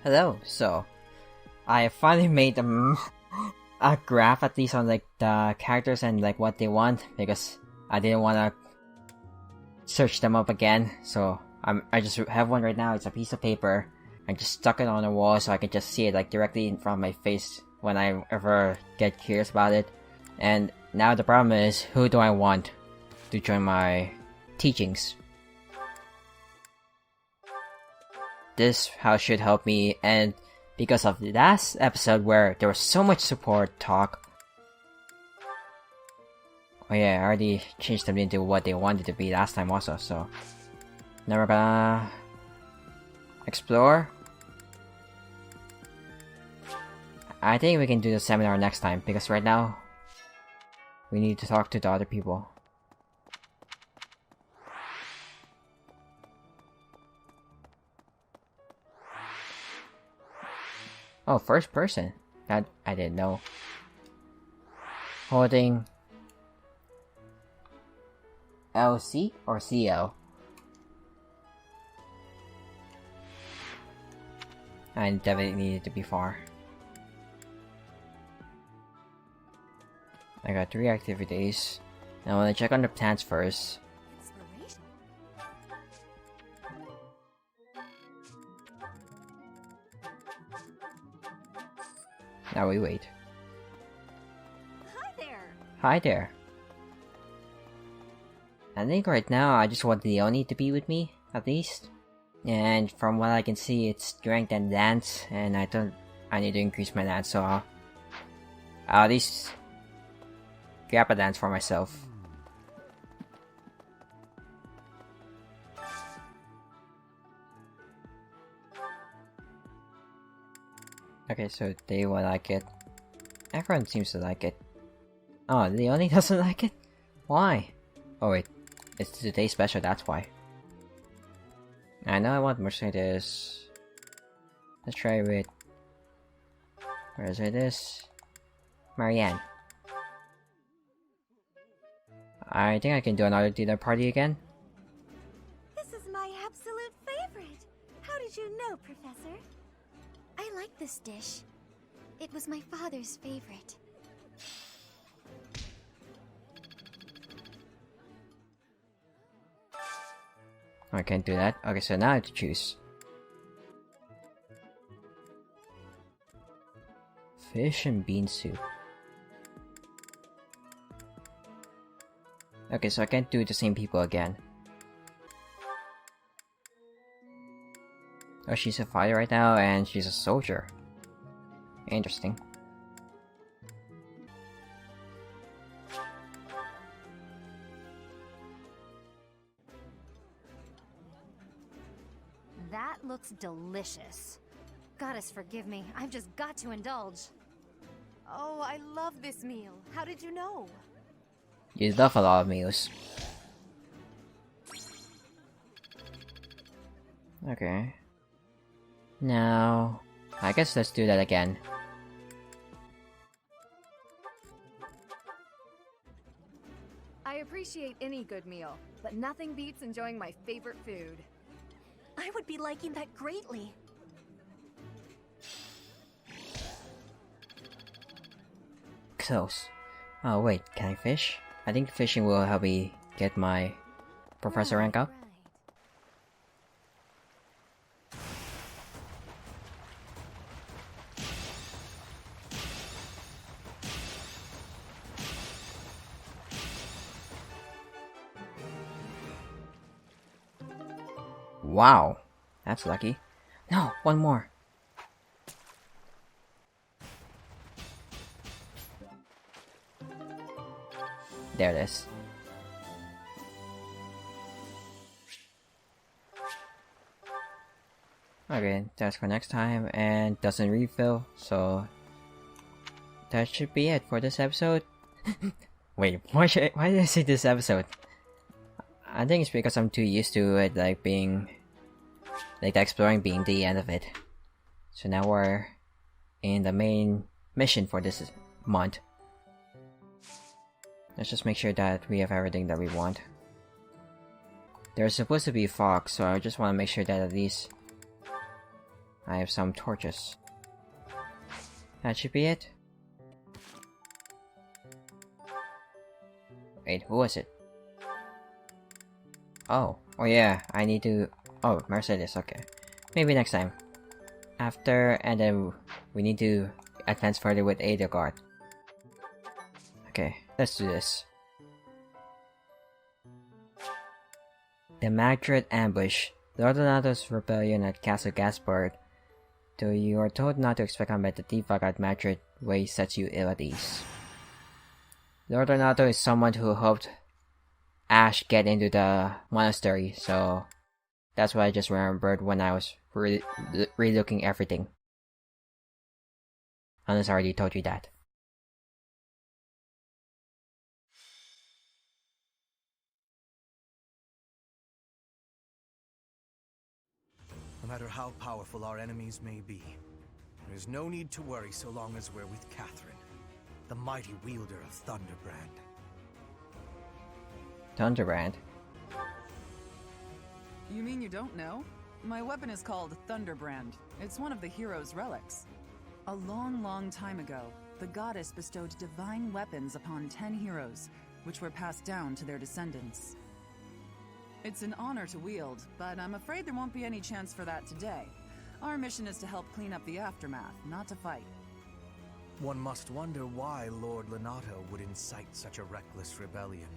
Hello. So, I finally made a graph at least on like the characters and like what they want because I didn't want to search them up again. So I just have one right now. It's a piece of paper. I just stuck it on the wall so I can just see it like directly in front of my face when I ever get curious about it. And now the problem is, who do I want to join my teachings? This house should help me, and because of the last episode where there was so much support talk. Oh yeah, I already changed them into what they wanted to be last time also, so now we're gonna explore. I think we can do the seminar next time, because right now we need to talk to the other people. Oh, first person. That I didn't know. Holding LC or CL? I definitely needed to be far. I got 3 activities. Now I want to check on the plants first. Now we wait. Hi there. Hi there. I think right now I just want Leonie to be with me, at least. And from what I can see, it's strength and dance, and I need to increase my dance, so I'll at least grab a dance for myself. Okay, so they will like it. Everyone seems to like it. Oh, Leonie doesn't like it? Why? Oh wait, it's today's special, that's why. I know I want Mercedes. Let's try with... Where is it? Marianne. I think I can do another dinner party again. This is my absolute favorite. How did you know, Professor? I like this dish. It was my father's favorite. I can't do that. Okay, so now I have to choose. Fish and bean soup. Okay, so I can't do the same people again. Oh, she's a fighter right now, and she's a soldier. Interesting. That looks delicious. Goddess forgive me, I've just got to indulge. Oh, I love this meal. How did you know? You love a lot of meals. Okay. Now, I guess let's do that again. I appreciate any good meal, but nothing beats enjoying my favorite food. I would be liking that greatly. Close. Oh wait, can I fish? I think fishing will help me get my professor rank up. Right. Wow, that's lucky. No, one more. There it is. Okay, that's for next time, and doesn't refill, so that should be it for this episode. Wait, why did I say this episode? I think it's because I'm too used to it, like being, like the exploring being the end of it. So now we're in the main mission for this month. Let's just make sure that we have everything that we want. There's supposed to be fog, so I just want to make sure that at least I have some torches. That should be it. Wait, who was it? Oh yeah, I need to... Oh, Mercedes, okay. Maybe next time. After, and then we need to advance further with Edelgard. Okay, let's do this. The Madrid Ambush. Lord Donato's rebellion at Castle Gaspard. Though you are told not to expect combat, the defog at Madrid way sets you ill at ease. Lord Donato is someone who hoped Ash get into the monastery, so that's what I just remembered when I was relooking everything. Unless I already told you that. No matter how powerful our enemies may be, there is no need to worry so long as we're with Catherine, the mighty wielder of Thunderbrand. Thunderbrand? You mean you don't know? My weapon is called Thunderbrand. It's one of the hero's relics. A long time ago, the goddess bestowed divine weapons upon 10 heroes, which were passed down to their descendants. It's an honor to wield, but I'm afraid there won't be any chance for that today. Our mission is to help clean up the aftermath, not to fight. One must wonder why Lord Lonato would incite such a reckless rebellion.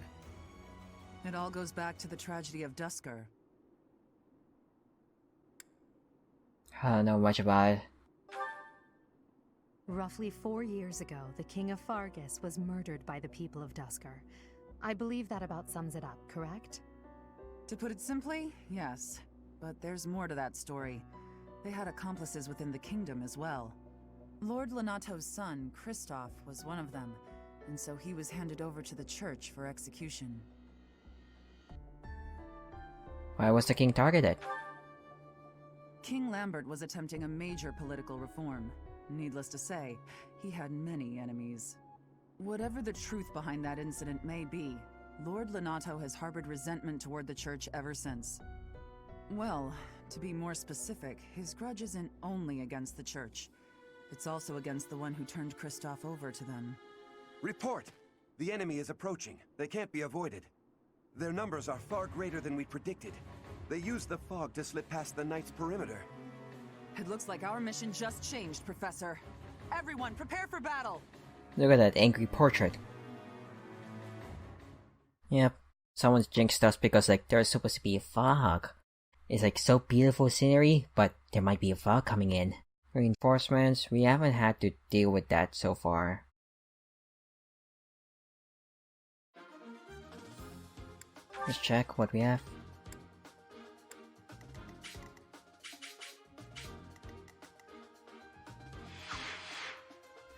It all goes back to the tragedy of Duscur. I don't know much about it. Roughly 4 years ago, the King of Fargus was murdered by the people of Duscur. I believe that about sums it up, correct? To put it simply, yes. But there's more to that story. They had accomplices within the kingdom as well. Lord Lonato's son, Kristoff, was one of them, and so he was handed over to the church for execution. Why was the king targeted? King Lambert was attempting a major political reform. Needless to say, he had many enemies. Whatever the truth behind that incident may be, Lord Lonato has harbored resentment toward the church ever since. Well, to be more specific, his grudge isn't only against the church. It's also against the one who turned Kristoff over to them. Report! The enemy is approaching. They can't be avoided. Their numbers are far greater than we predicted. They used the fog to slip past the Knight's perimeter. It looks like our mission just changed, Professor. Everyone, prepare for battle! Look at that angry portrait. Yep, someone's jinxed us because like there's supposed to be a fog. It's like so beautiful scenery, but there might be a fog coming in. Reinforcements, we haven't had to deal with that so far. Let's check what we have.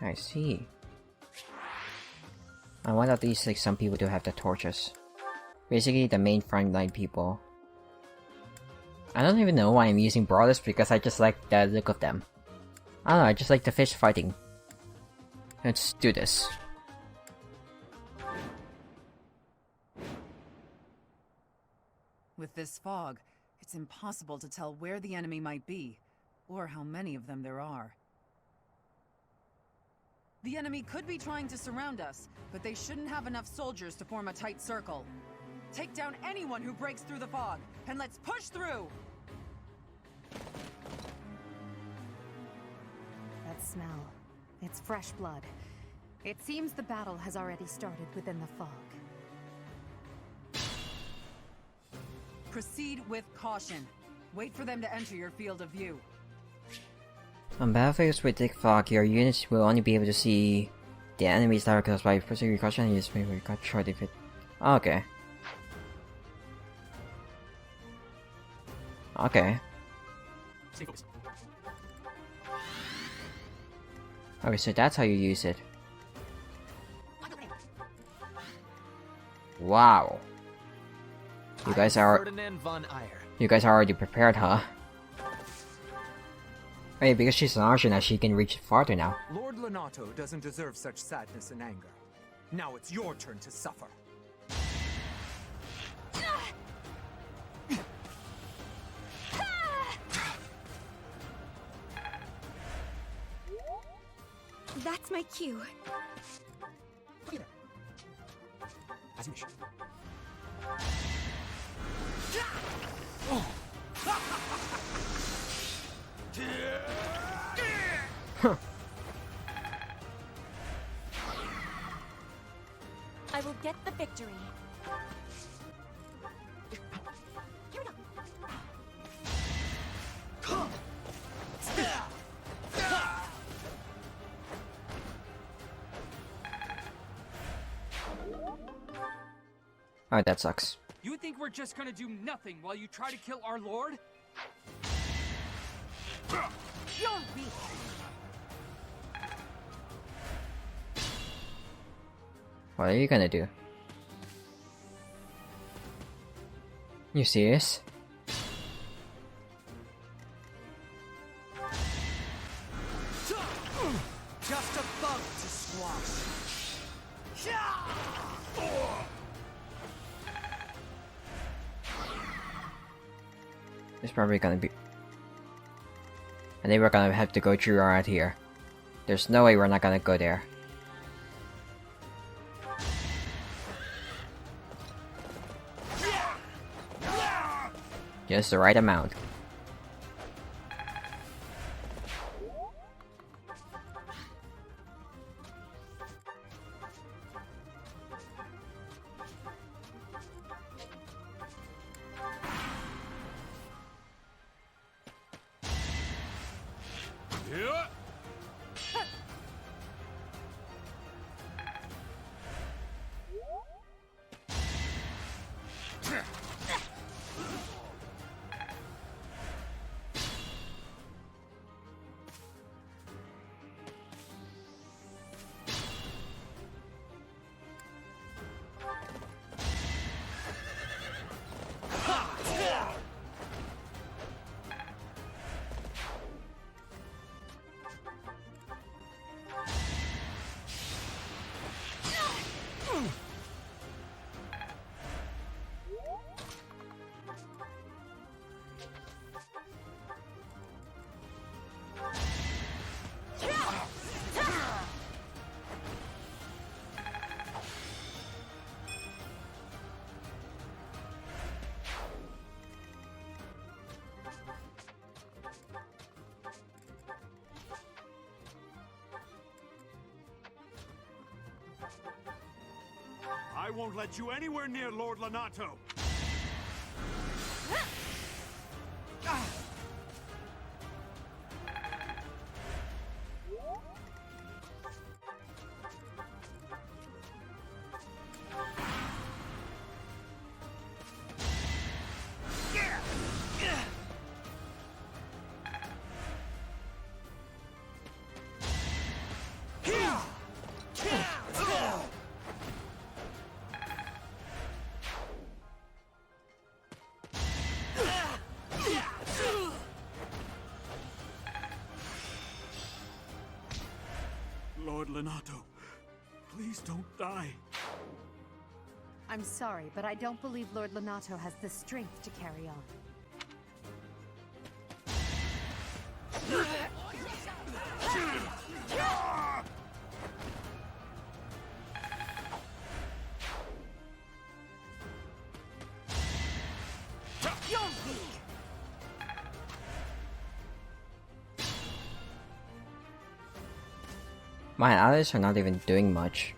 I see. I want at least like some people to have the torches. Basically the main frontline people. I don't even know why I'm using brawlers because I just like the look of them. I don't know, I just like the fish fighting. Let's do this. With this fog, it's impossible to tell where the enemy might be, or how many of them there are. The enemy could be trying to surround us, but they shouldn't have enough soldiers to form a tight circle. Take down anyone who breaks through the fog, and let's push through! That smell. It's fresh blood. It seems the battle has already started within the fog. Proceed with caution. Wait for them to enter your field of view. On battlefields with thick fog, your units will only be able to see the enemy's tower kills by pursuing caution and use maybe cut short if it... Okay. Okay. Okay, so that's how you use it. Wow. You guys are already prepared, huh? Hey, because she's an Arjuna, she can reach farther now. Lord Lonato doesn't deserve such sadness and anger. Now it's your turn to suffer. That's my cue. As you wish. I will get the victory. Alright, that sucks. You think we're just gonna do nothing while you try to kill our lord? You're weak. What are you gonna do? You serious? Just a bug to squash. It's probably gonna be... I think we're gonna have to go through right here. There's no way we're not gonna go there. Just the right amount. I won't let you anywhere near Lord Lanato! Lord Lanato, please don't die. I'm sorry, but I don't believe Lord Lanato has the strength to carry on. My allies are not even doing much.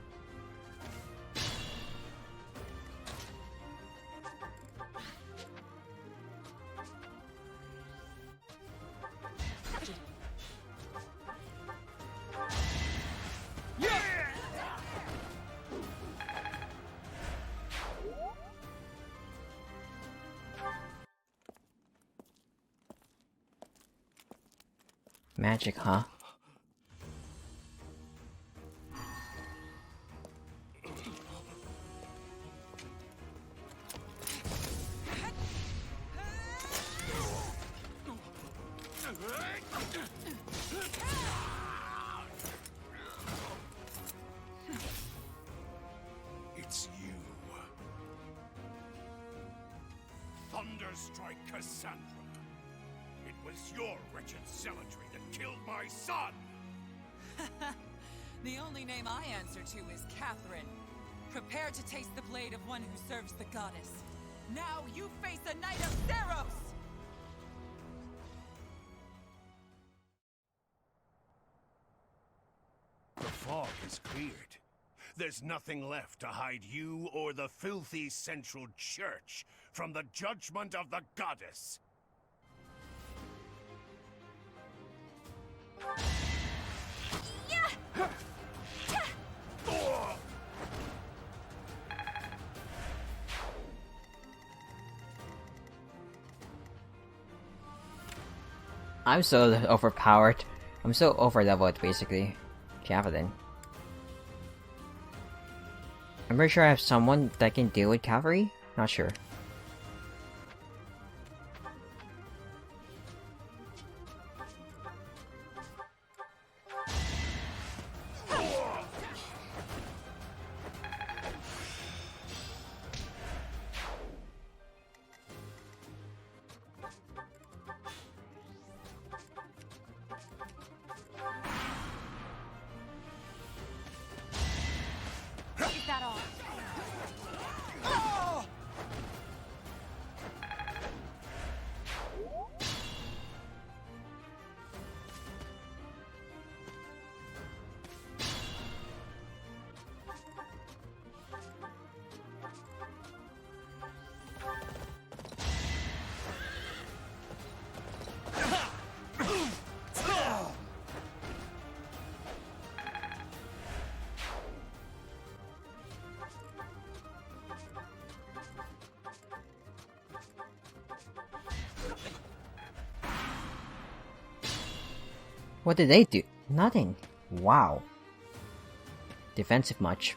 Magic, huh? It's you. Thunderstrike Cassandra. It was your wretched zealotry that killed my son! The only name I answer to is Catherine. Prepare to taste the blade of one who serves the goddess. Now you face a Knight of Theros! The fog is cleared. There's nothing left to hide you or the filthy Central Church from the judgment of the goddess. I'm so overpowered. I'm so overleveled, basically. Javelin. I'm pretty sure I have someone that can deal with cavalry? Not sure. Is that all? What did they do? Nothing. Wow. Defensive much.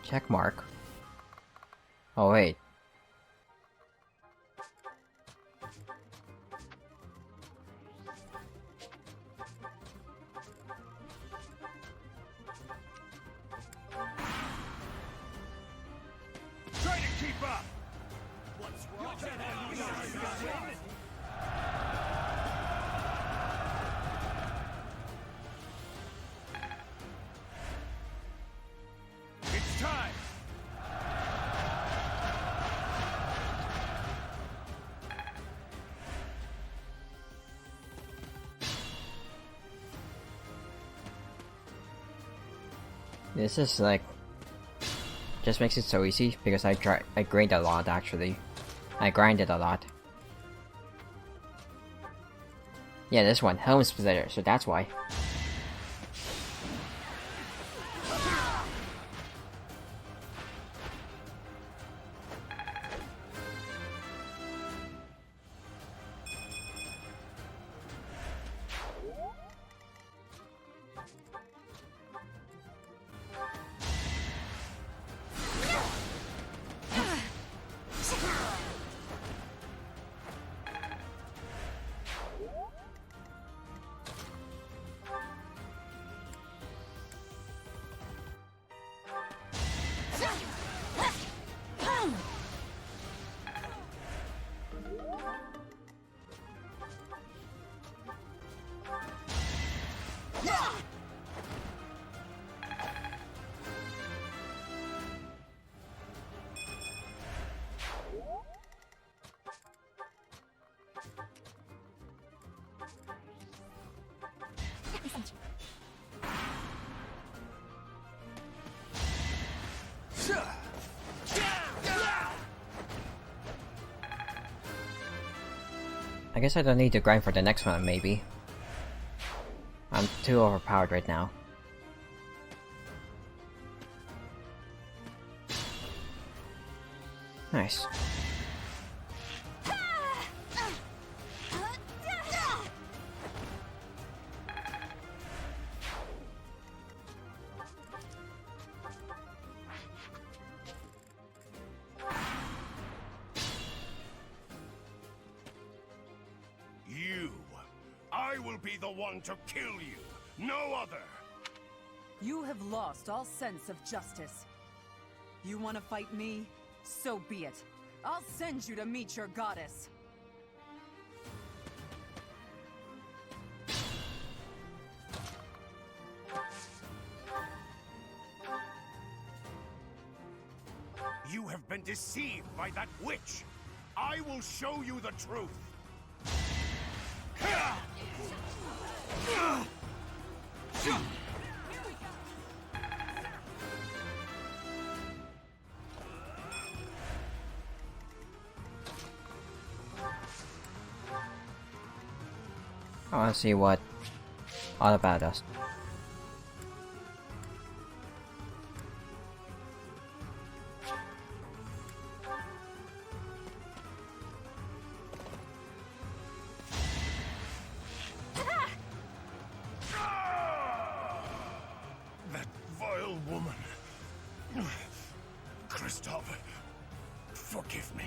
Check mark. Oh wait. Try to keep up! What's wrong? It's time! This is like just makes it so easy because I grind a lot actually. I grinded a lot. Yeah, this one, Helm Splitter, so that's why. I guess I don't need to grind for the next one, maybe. I'm too overpowered right now. Nice. You! I will be the one to kill you! No other! You have lost all sense of justice. You want to fight me? So be it. I'll send you to meet your goddess. You have been deceived by that witch! I will show you the truth! I want to see what all about us. That vile woman. Christoph, forgive me.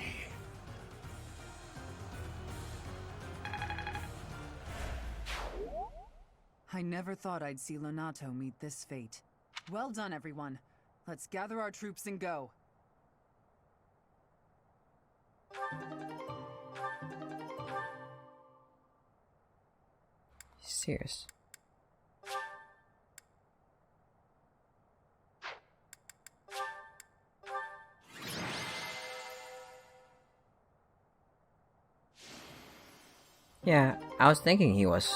I never thought I'd see Lonato meet this fate. Well done, everyone. Let's gather our troops and go. Serious. Yeah, I was thinking he was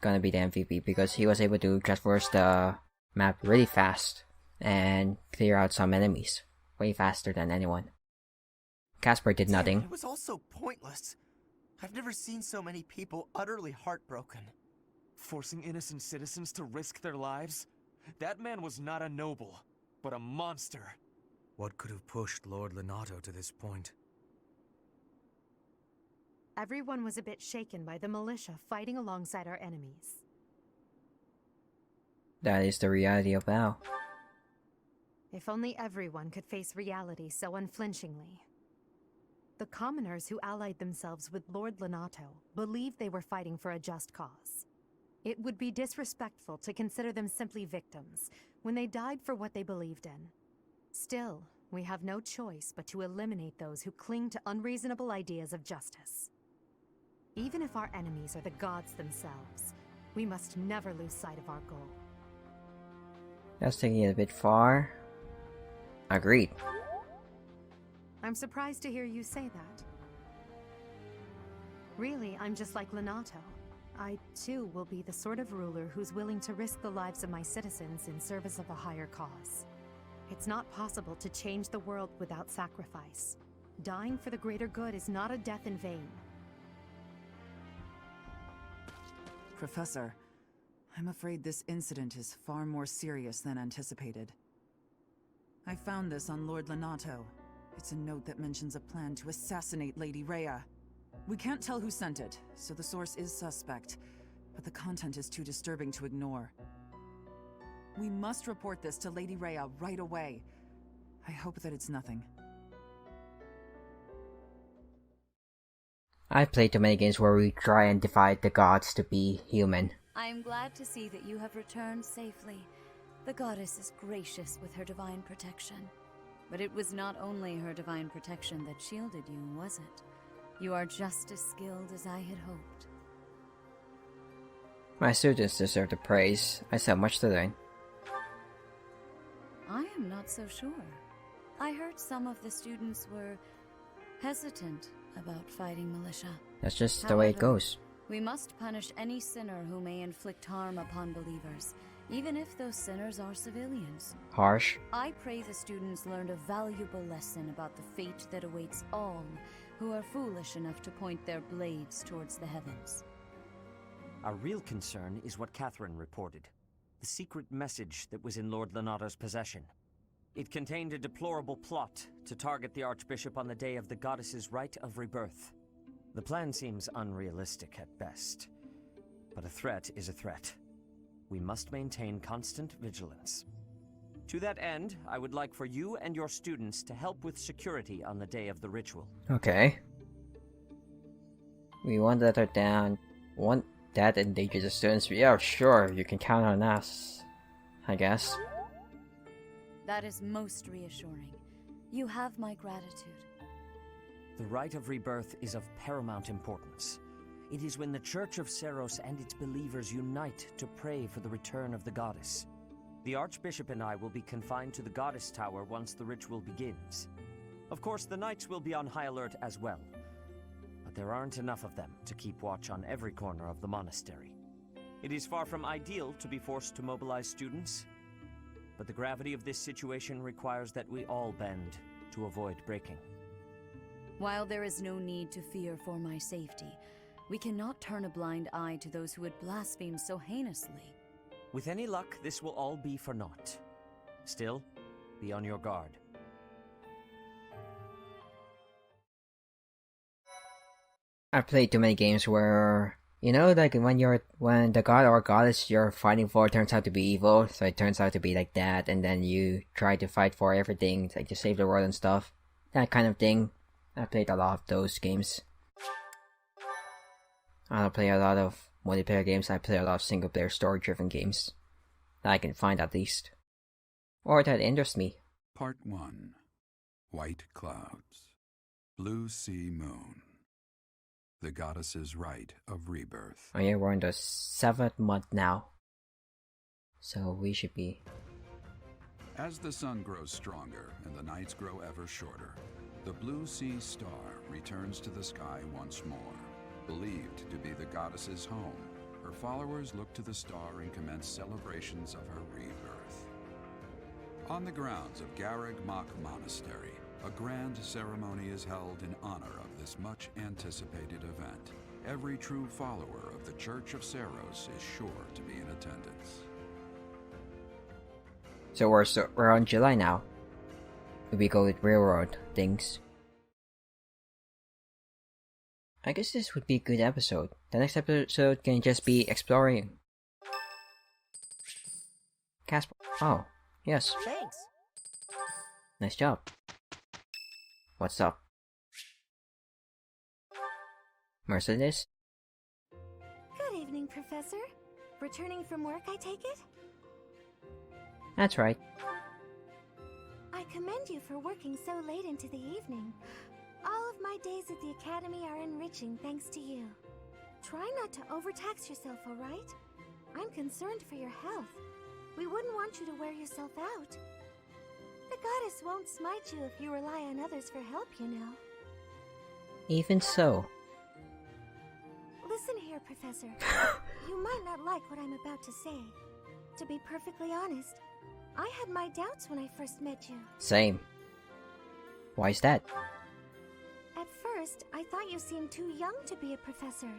gonna be the MVP because he was able to traverse the map really fast and clear out some enemies way faster than anyone. Casper did nothing. It was all so pointless. I've never seen so many people utterly heartbroken. Forcing innocent citizens to risk their lives? That man was not a noble, but a monster. What could have pushed Lord Lonato to this point? Everyone was a bit shaken by the militia fighting alongside our enemies. That is the reality of WoW. If only everyone could face reality so unflinchingly. The commoners who allied themselves with Lord Lonato believed they were fighting for a just cause. It would be disrespectful to consider them simply victims when they died for what they believed in. Still, we have no choice but to eliminate those who cling to unreasonable ideas of justice. Even if our enemies are the gods themselves, we must never lose sight of our goal. That's taking it a bit far. Agreed. I'm surprised to hear you say that. Really, I'm just like Lonato. I, too, will be the sort of ruler who's willing to risk the lives of my citizens in service of a higher cause. It's not possible to change the world without sacrifice. Dying for the greater good is not a death in vain. Professor, I'm afraid this incident is far more serious than anticipated. I found this on Lord Lonato. It's a note that mentions a plan to assassinate Lady Rhea. We can't tell who sent it, so the source is suspect, but the content is too disturbing to ignore. We must report this to Lady Rhea right away. I hope that it's nothing. I've played too many games where we try and defy the gods to be human. I am glad to see that you have returned safely. The goddess is gracious with her divine protection. But it was not only her divine protection that shielded you, was it? You are just as skilled as I had hoped. My students deserve the praise. I still have much to learn. I am not so sure. I heard some of the students were hesitant about fighting militia. That's just the way it goes. We must punish any sinner who may inflict harm upon believers, even if those sinners are civilians. Harsh. I pray the students learned a valuable lesson about the fate that awaits all who are foolish enough to point their blades towards the heavens. Our real concern is what Catherine reported. The secret message that was in Lord Lonato's possession. It contained a deplorable plot to target the Archbishop on the day of the goddess's rite of rebirth. The plan seems unrealistic at best, but a threat is a threat. We must maintain constant vigilance. To that end, I would like for you and your students to help with security on the day of the ritual. Okay. We want to let her down. that endangers the students, yeah, sure, you can count on us, I guess. That is most reassuring. You have my gratitude. The rite of rebirth is of paramount importance. It is when the Church of Seros and its believers unite to pray for the return of the goddess. The Archbishop and I will be confined to the Goddess Tower once the ritual begins. Of course, the Knights will be on high alert as well. But there aren't enough of them to keep watch on every corner of the monastery. It is far from ideal to be forced to mobilize students, but the gravity of this situation requires that we all bend to avoid breaking. While there is no need to fear for my safety, we cannot turn a blind eye to those who would blaspheme so heinously. With any luck, this will all be for naught. Still, be on your guard. I've played too many games where, you know, like when the god or goddess you're fighting for turns out to be evil, so it turns out to be like that, and then you try to fight for everything, like to save the world and stuff. That kind of thing. I played a lot of those games. I don't play a lot of multiplayer games, I play a lot of single-player story-driven games. That I can find at least. Or that interest me. Part 1. White Clouds. Blue Sea Moon. The Goddess's Rite of Rebirth. Oh yeah, we're in the 7th month now. So we should be... As the sun grows stronger and the nights grow ever shorter, the Blue Sea Star returns to the sky once more. Believed to be the goddess's home, her followers look to the star and commence celebrations of her rebirth. On the grounds of Garreg Mach Monastery, a grand ceremony is held in honor of this much-anticipated event. Every true follower of the Church of Seros is sure to be in attendance. So we're on July now. We go with railroad things. I guess this would be a good episode. The next episode can just be exploring. Casper. Oh, yes. Thanks. Nice job. What's up? Mercedes? Good evening, Professor. Returning from work, I take it? That's right. I commend you for working so late into the evening. All of my days at the Academy are enriching thanks to you. Try not to overtax yourself, alright? I'm concerned for your health. We wouldn't want you to wear yourself out. The goddess won't smite you if you rely on others for help, you know. Even so. Listen here, Professor. You might not like what I'm about to say. To be perfectly honest, I had my doubts when I first met you. Same. Why is that? At first, I thought you seemed too young to be a professor.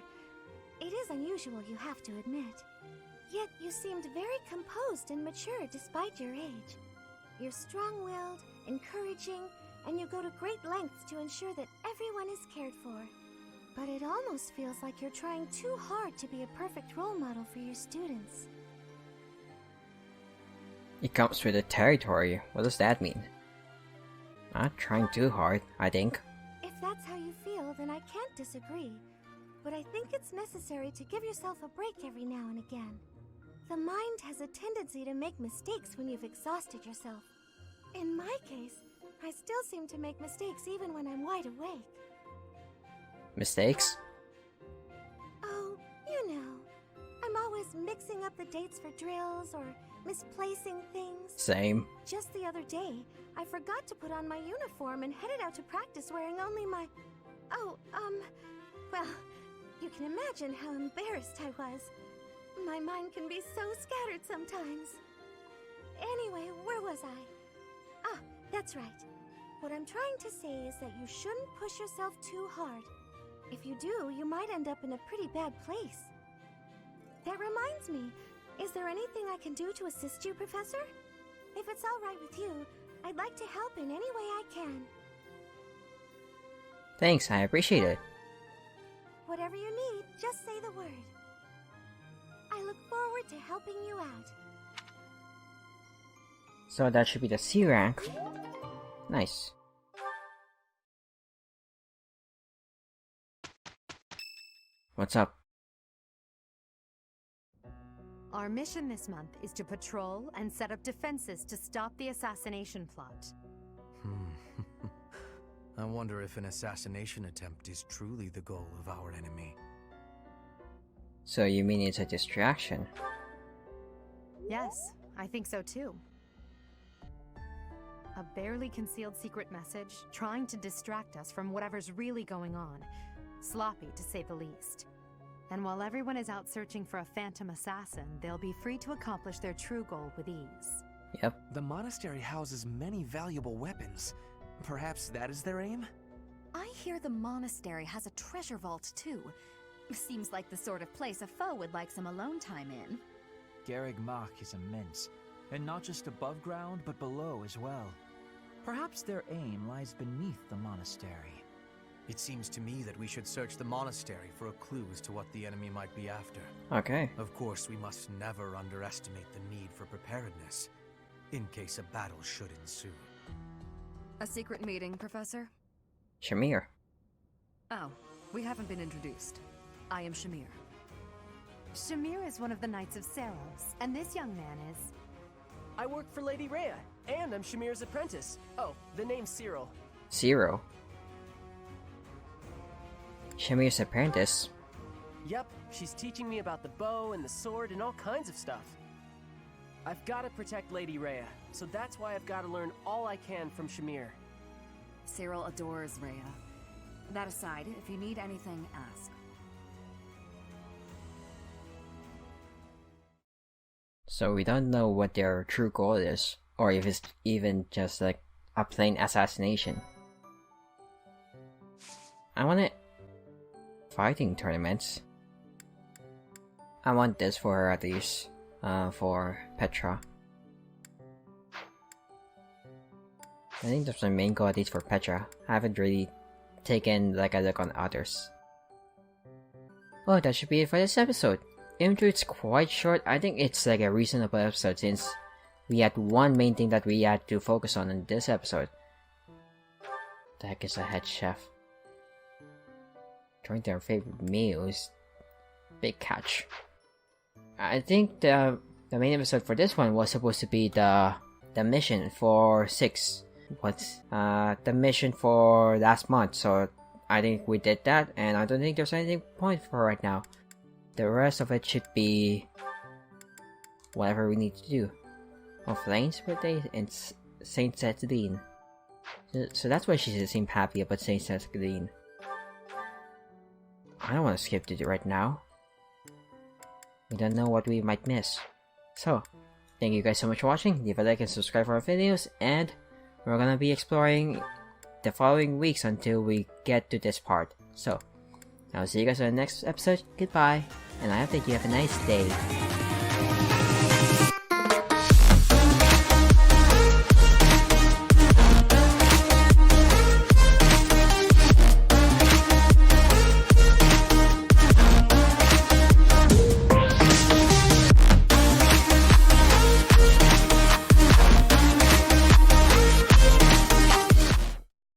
It is unusual, you have to admit. Yet you seemed very composed and mature despite your age. You're strong-willed, encouraging, and you go to great lengths to ensure that everyone is cared for. But it almost feels like you're trying too hard to be a perfect role model for your students. It comes with the territory. What does that mean? Not trying too hard, I think. If that's how you feel, then I can't disagree. But I think it's necessary to give yourself a break every now and again. The mind has a tendency to make mistakes when you've exhausted yourself. In my case, I still seem to make mistakes even when I'm wide awake. Mistakes? Oh, you know. I'm always mixing up the dates for drills or misplacing things. Same. Just the other day, I forgot to put on my uniform and headed out to practice wearing only my... well, you can imagine how embarrassed I was. My mind can be so scattered sometimes. Anyway, where was I? Ah, that's right. What I'm trying to say is that you shouldn't push yourself too hard. If you do, you might end up in a pretty bad place. That reminds me, is there anything I can do to assist you, Professor? If it's all right with you, I'd like to help in any way I can. Thanks, I appreciate it. Whatever you need, just say the word. I look forward to helping you out. So that should be the C rank. Nice. What's up? Our mission this month is to patrol and set up defenses to stop the assassination plot. I wonder if an assassination attempt is truly the goal of our enemy. So you mean it's a distraction? Yes, I think so too. A barely concealed secret message trying to distract us from whatever's really going on. Sloppy, to say the least. And while everyone is out searching for a phantom assassin, they'll be free to accomplish their true goal with ease. Yep. The monastery houses many valuable weapons. Perhaps that is their aim? I hear the monastery has a treasure vault too. Seems like the sort of place a foe would like some alone time in. Garreg Mach is immense, and not just above ground, but below as well. Perhaps their aim lies beneath the monastery. It seems to me that we should search the monastery for a clue as to what the enemy might be after. Okay. Of course, we must never underestimate the need for preparedness, in case a battle should ensue. A secret meeting, Professor? Shamir. Oh, we haven't been introduced. I am Shamir. Shamir is one of the Knights of Saros, and this young man is... I work for Lady Rhea, and I'm Shamir's apprentice. Oh, the name's Cyril. Zero. Shamir's apprentice? Yep, she's teaching me about the bow and the sword and all kinds of stuff. I've got to protect Lady Rhea, so that's why I've got to learn all I can from Shamir. Cyril adores Rhea. That aside, if you need anything, ask. So we don't know what their true goal is, or if it's even just like a plain assassination. I want it. Fighting tournaments. I want this for her at least. For Petra. I think that's my main goal at least for Petra. I haven't really taken like a look on others. Well, that should be it for this episode. Even though it's quite short, I think it's like a reasonable episode since we had one main thing that we had to focus on in this episode. The heck is a head chef? Trying their favorite meals. Big catch. I think the main episode for this one was supposed to be the mission for 6. What's the mission for last month, so I think we did that, and I don't think there's anything point for right now. The rest of it should be whatever we need to do. On Flame's birthday and Saint Ceciline. So that's why she seemed happy about Saint Ceciline. I don't want to skip it right now. We don't know what we might miss. So, thank you guys so much for watching. Leave a like and subscribe for our videos, and we're gonna be exploring the following weeks until we get to this part. So, I'll see you guys on the next episode. Goodbye, and I hope that you have a nice day.